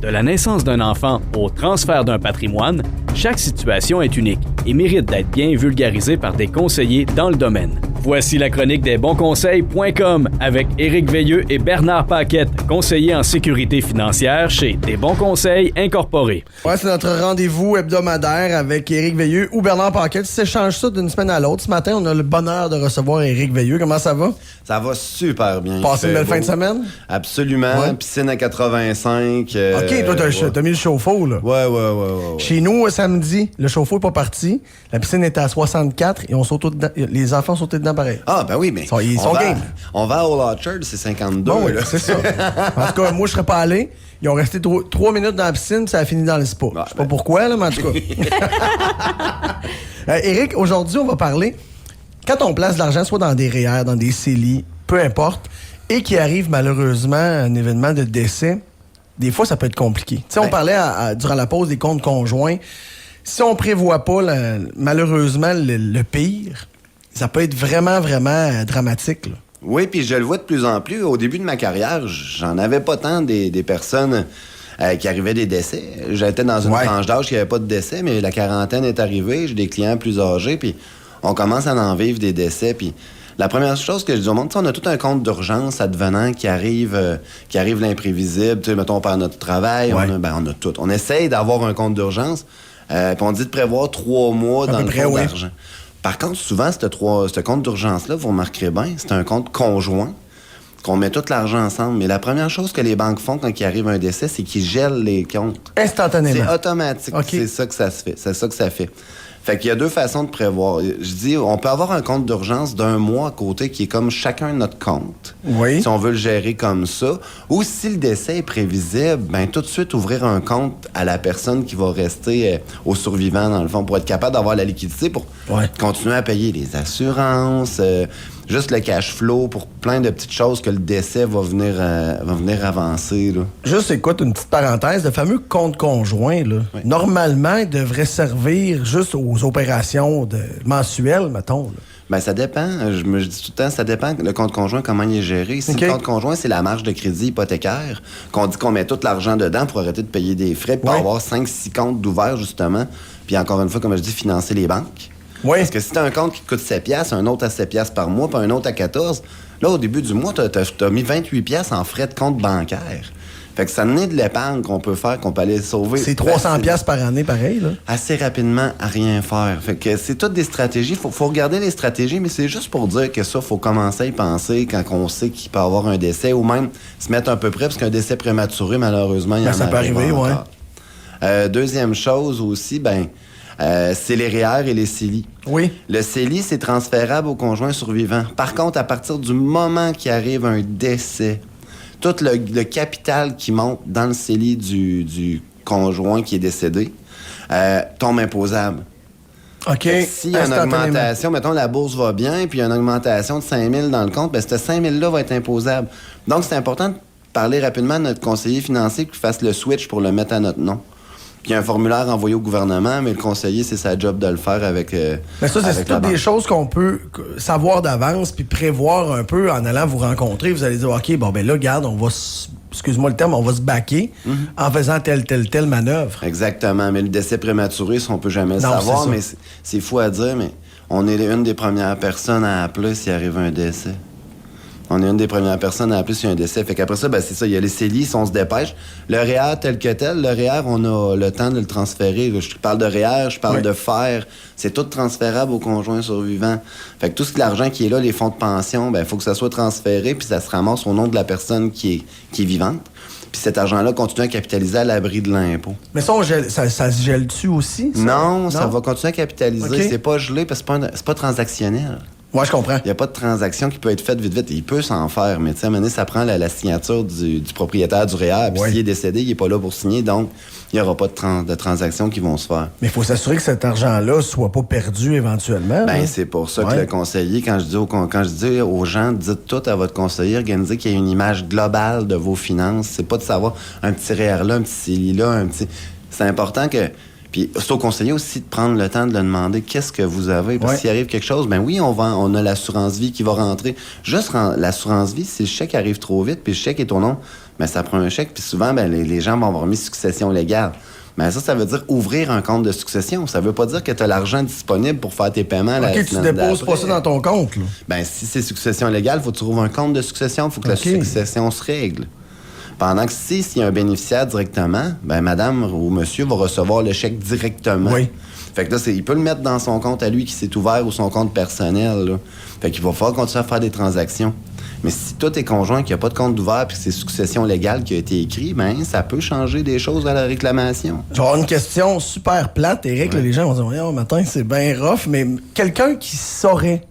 De la naissance d'un enfant au transfert d'un patrimoine, chaque situation est unique et mérite d'être bien vulgarisée par des conseillers dans le domaine. Voici la chronique des bonsconseils.com avec Éric Veilleux et Bernard Paquette, conseillers en sécurité financière chez Des Bons Conseils Incorporés. Ouais, c'est notre rendez-vous hebdomadaire avec Éric Veilleux ou Bernard Paquette. Tu s'échanges ça d'une semaine à l'autre. Ce matin, on a le bonheur de recevoir Éric Veilleux. Comment ça va? Ça va super bien. Passez une belle fin de semaine? Absolument. Ouais. Piscine à 85. OK, toi, t'as mis le chauffe-eau, là. Ouais. Chez nous, samedi, le chauffe-eau n'est pas parti. La piscine était à 64 et les enfants sautaient dedans pareil. Ah, ben oui, mais ils sont game. On va au Orchard, c'est 52. Bon, oui, là. c'est ça. En tout cas, moi, je serais pas allé. Ils ont resté 3 minutes dans la piscine, puis ça a fini dans le spa. Je sais pas pourquoi, là, mais en tout cas. Éric, aujourd'hui, on va parler... Quand on place de l'argent, soit dans des REER, dans des CELI, peu importe, et qu'il arrive malheureusement un événement de décès, des fois, ça peut être compliqué. Tu sais, on parlait durant la pause des comptes conjoints. Si on prévoit pas, malheureusement, le pire, ça peut être vraiment, vraiment dramatique, là. Oui, puis je le vois de plus en plus. Au début de ma carrière, j'en avais pas tant des personnes qui arrivaient des décès. J'étais dans une tranche d'âge qui avait pas de décès, mais la quarantaine est arrivée. J'ai des clients plus âgés, puis on commence à en vivre des décès. Puis la première chose que je dis au monde, on a tout un compte d'urgence advenant qui arrive l'imprévisible. Tu sais, mettons, on perd notre travail, on a tout. On essaye d'avoir un compte d'urgence, puis on dit de prévoir 3 mois dans le compte d'argent. Par contre, souvent, ce compte d'urgence-là, vous remarquerez bien, c'est un compte conjoint qu'on met tout l'argent ensemble. Mais la première chose que les banques font quand il arrive un décès, c'est qu'ils gèlent les comptes. Instantanément. C'est automatique. Okay. C'est ça que ça se fait. C'est ça que ça fait. Fait qu'il y a 2 façons de prévoir. Je dis, on peut avoir un compte d'urgence d'1 mois à côté qui est comme chacun notre compte. Oui. Si on veut le gérer comme ça. Ou si le décès est prévisible, ben tout de suite ouvrir un compte à la personne qui va rester au survivant, dans le fond, pour être capable d'avoir la liquidité pour continuer à payer les assurances, juste le cash flow pour plein de petites choses que le décès va venir avancer, là. Juste, écoute, une petite parenthèse, le fameux compte conjoint, là, normalement, il devrait servir juste aux opérations mensuelles, mettons, là. Ben ça dépend. Je me dis tout le temps, ça dépend le compte conjoint, comment il est géré. Si le compte conjoint, c'est la marge de crédit hypothécaire, qu'on dit qu'on met tout l'argent dedans pour arrêter de payer des frais, pour avoir 5-6 comptes d'ouverts, justement. Puis encore une fois, comme je dis, financer les banques. Oui. Parce que si t'as un compte qui coûte 7$, un autre à 7$ par mois, puis un autre à 14$, là, au début du mois, t'as mis 28$ en frais de compte bancaire. Fait que ça naît de l'épargne qu'on peut faire, qu'on peut aller sauver. C'est 300$ par année, pareil, là. Assez rapidement à rien faire. Fait que c'est toutes des stratégies. Faut regarder les stratégies, mais c'est juste pour dire que ça, faut commencer à y penser quand on sait qu'il peut y avoir un décès, ou même se mettre un peu près, parce qu'un décès prématuré, malheureusement, il y en a. Ça peut arriver, Deuxième chose aussi, c'est les REER et les CELI. Oui. Le CELI, c'est transférable au conjoint survivant. Par contre, à partir du moment qu'il arrive un décès, tout le capital qui monte dans le CELI du conjoint qui est décédé tombe imposable. OK. S'il y a une augmentation, mettons la bourse va bien, puis il y a une augmentation de 5 000 dans le compte, ce 5 000-là va être imposable. Donc, c'est important de parler rapidement à notre conseiller financier qui fasse le switch pour le mettre à notre nom. Puis il y a un formulaire envoyé au gouvernement, mais le conseiller, c'est sa job de le faire avec. Mais ça, c'est toutes des choses qu'on peut savoir d'avance puis prévoir un peu en allant vous rencontrer. Vous allez dire, OK, bon, ben là, regarde, on va excuse-moi le terme, on va se baquer en faisant telle manœuvre. Exactement. Mais le décès prématuré, ça, on peut jamais le savoir, mais c'est fou à dire, mais on est une des premières personnes à appeler s'il arrive un décès. On est une des premières personnes à appeler s'il y a un décès. Fait qu'après ça, c'est ça. Il y a les CELI, si on se dépêche. Le REER tel que tel, le REER, on a le temps de le transférer. Je parle de REER, je parle de FER. C'est tout transférable au conjoint survivant. Fait que tout l'argent qui est là, les fonds de pension, il faut que ça soit transféré, puis ça se ramasse au nom de la personne qui est vivante. Puis cet argent-là continue à capitaliser à l'abri de l'impôt. Mais ça, ça se gèle dessus aussi? Ça? Non, ça va continuer à capitaliser. Okay. C'est pas gelé parce que c'est pas transactionnel. Moi, je comprends. Il n'y a pas de transaction qui peut être faite vite. Il peut s'en faire, mais tu sais, à un moment donné, ça prend la signature du propriétaire du REER. Puis s'il est décédé, il n'est pas là pour signer, donc il n'y aura pas de transactions qui vont se faire. Mais il faut s'assurer que cet argent-là ne soit pas perdu éventuellement. C'est pour ça que le conseiller, quand je dis aux gens, dites tout à votre conseiller, organisez qu'il y ait une image globale de vos finances. C'est pas de savoir un petit REER là, un petit CELI là, un petit... C'est important que... Puis c'est au conseiller aussi de prendre le temps de le demander qu'est-ce que vous avez. Parce que s'il arrive quelque chose, on a l'assurance vie qui va rentrer. Juste l'assurance vie, si le chèque arrive trop vite, puis le chèque est au nom, mais ça prend un chèque. Puis souvent, les gens vont avoir mis succession légale. Mais ça veut dire ouvrir un compte de succession. Ça veut pas dire que tu as l'argent disponible pour faire tes paiements la semaine tu déposes pas ça dans ton compte, là. Ben, si c'est succession légale, il faut que tu trouves un compte de succession. Il faut que la succession se règle. Pendant que s'il y a un bénéficiaire directement, ben madame ou monsieur va recevoir le chèque directement. Oui. Fait que là, il peut le mettre dans son compte à lui qui s'est ouvert ou son compte personnel, là. Fait qu'il va falloir continuer à faire des transactions. Mais si toi, t'es conjoint, qu'il n'y a pas de compte ouvert puis que c'est succession légale qui a été écrit, ben ça peut changer des choses à la réclamation. Je vais avoir une question super plate, Éric. Ouais. Les gens vont dire, matin, c'est bien rough, mais quelqu'un qui saurait,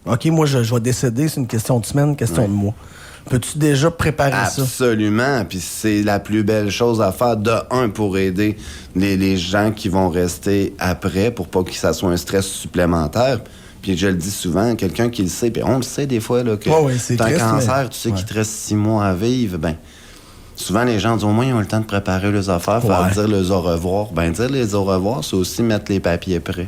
OK, moi, je vais décéder, c'est une question de semaine, question de mois. Peux-tu déjà préparer ça? Absolument. Puis c'est la plus belle chose à faire, pour aider les gens qui vont rester après, pour pas que ça soit un stress supplémentaire. Puis je le dis souvent, quelqu'un qui le sait, puis on le sait des fois, là, que t'as un cancer, tu sais qu'il te reste 6 mois à vivre, ben souvent les gens disent au moins ils ont le temps de préparer leurs affaires, faire dire les au revoir. Ben dire les au revoir, c'est aussi mettre les papiers prêts.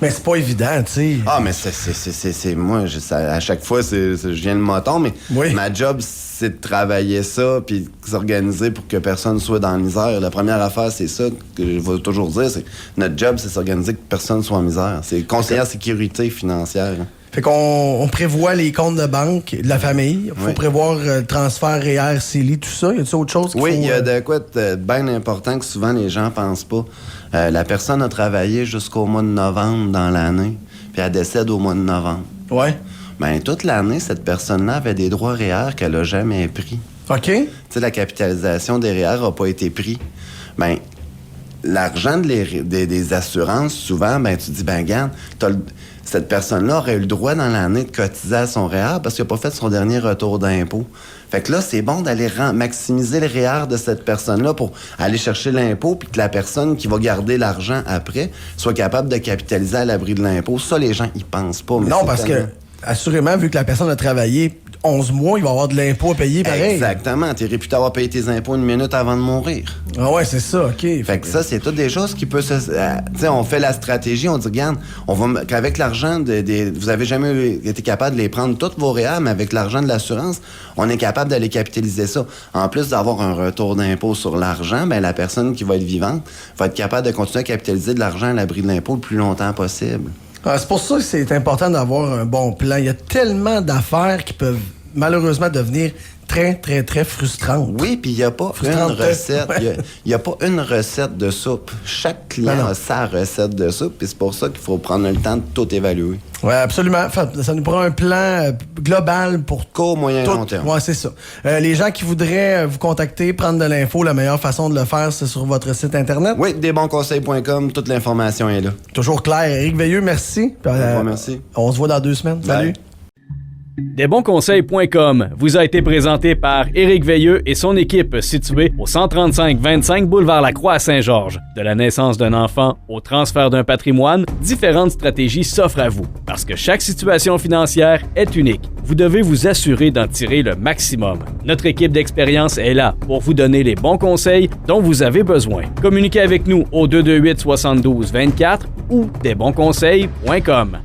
Mais c'est pas évident, tu sais. Ah, mais c'est moi, à chaque fois, je viens le moton, mais ma job, c'est de travailler ça, puis s'organiser pour que personne soit dans la misère. La première affaire, c'est ça que je vais toujours dire, c'est notre job, c'est s'organiser que personne soit en misère. C'est conseiller en sécurité financière. Fait qu'on prévoit les comptes de banque de la famille. Il faut prévoir le transfert REER, CELI, tout ça. Y a-t-il autre chose qu'il faut... Oui, il y a de quoi de bien important que souvent les gens pensent pas. La personne a travaillé jusqu'au mois de novembre dans l'année, puis elle décède au mois de novembre. Ouais. Bien, toute l'année, cette personne-là avait des droits REER qu'elle n'a jamais pris. OK. Tu sais, la capitalisation des REER n'a pas été pris. Bien, l'argent des assurances, souvent, ben tu dis, ben regarde, cette personne-là aurait eu le droit dans l'année de cotiser à son REER parce qu'il n'a pas fait son dernier retour d'impôt. Fait que là, c'est bon d'aller maximiser le REER de cette personne-là pour aller chercher l'impôt puis que la personne qui va garder l'argent après soit capable de capitaliser à l'abri de l'impôt. Ça, les gens, ils pensent pas. Mais non, parce que, assurément, vu que la personne a travaillé 11 mois, il va avoir de l'impôt à payer pareil. Exactement. T'es réputé avoir payé tes impôts une minute avant de mourir. Ah ouais, c'est ça, OK. Fait que ça, c'est toutes des choses qui peuvent se... tu sais, on fait la stratégie, on dit, regarde, qu'avec l'argent vous avez jamais été capable de les prendre toutes vos REER, mais avec l'argent de l'assurance, on est capable d'aller capitaliser ça. En plus d'avoir un retour d'impôt sur l'argent, ben la personne qui va être vivante va être capable de continuer à capitaliser de l'argent à l'abri de l'impôt le plus longtemps possible. C'est pour ça que c'est important d'avoir un bon plan. Il y a tellement d'affaires qui peuvent malheureusement devenir très, très, très frustrantes. Oui, puis il n'y a pas une recette. Il n'y a pas une recette de soupe. Chaque client a sa recette de soupe, puis c'est pour ça qu'il faut prendre le temps de tout évaluer. Oui, absolument. Ça nous prend un plan global pour court, moyen, long terme. Oui, c'est ça. Les gens qui voudraient vous contacter, prendre de l'info, la meilleure façon de le faire, c'est sur votre site Internet? Oui, desbonsconseils.com, toute l'information est là. Toujours clair. Éric Veilleux, merci. Merci. On se voit dans 2 semaines. Bye. Salut. Desbonsconseils.com vous a été présenté par Éric Veilleux et son équipe située au 135-25 boulevard Lacroix à Saint-Georges. De la naissance d'un enfant au transfert d'un patrimoine, différentes stratégies s'offrent à vous. Parce que chaque situation financière est unique, vous devez vous assurer d'en tirer le maximum. Notre équipe d'expérience est là pour vous donner les bons conseils dont vous avez besoin. Communiquez avec nous au 228-72-24 ou desbonsconseils.com.